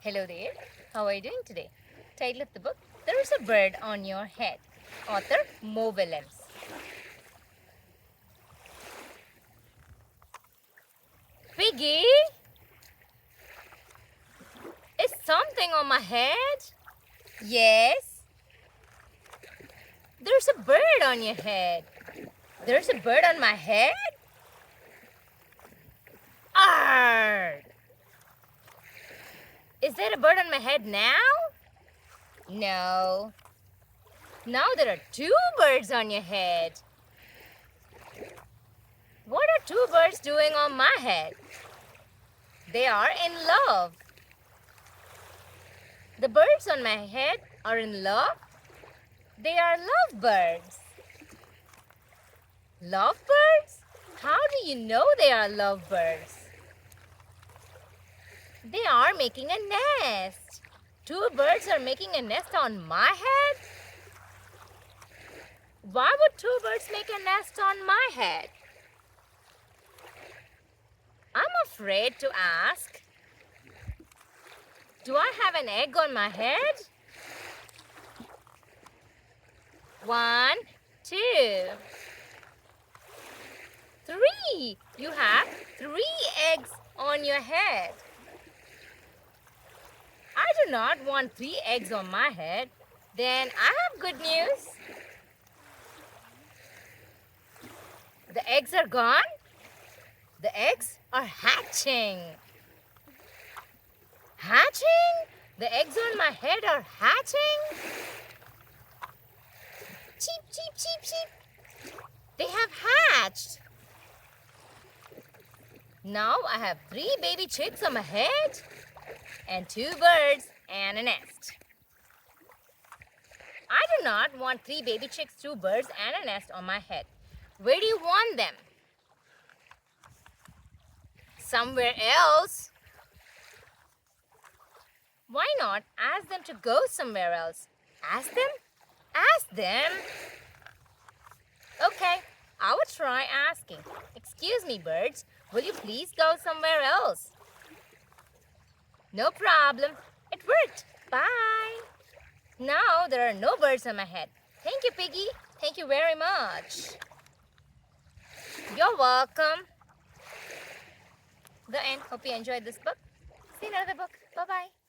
Hello there. How are you doing today? Title of the book, There is a Bird on Your Head. Author, WILLEMS. Piggy, is something on my head? Yes. There's a bird on your head. There's a bird on my head? Arr! Is there a bird on my head now? No. Now there are two birds on your head. What are two birds doing on my head? They are in love. The birds on my head are in love. They are lovebirds. Lovebirds? How do you know they are lovebirds? They are making a nest. Two birds are making a nest on my head? Why would two birds make a nest on my head? I'm afraid to ask. Do I have an egg on my head? 1, 2, 3. You have 3 eggs on your head. I do not want 3 eggs on my head. Then I have good news. The eggs are gone. The eggs are hatching. Hatching? The eggs on my head are hatching? Cheep, cheep, cheep, cheep. They have hatched. Now I have 3 baby chicks on my head and 2 birds and a nest. I do not want 3 baby chicks, 2 birds and a nest on my head. Where do you want them? Somewhere else. Why not ask them to go somewhere else? Ask them? Ask them. Okay, I will try asking. Excuse me, birds. Will you please go somewhere else? No problem. It worked. Bye. Now there are no birds on my head. Thank you, Piggy. Thank you very much. You're welcome. The end. Hope you enjoyed this book. See you in another book. Bye-bye.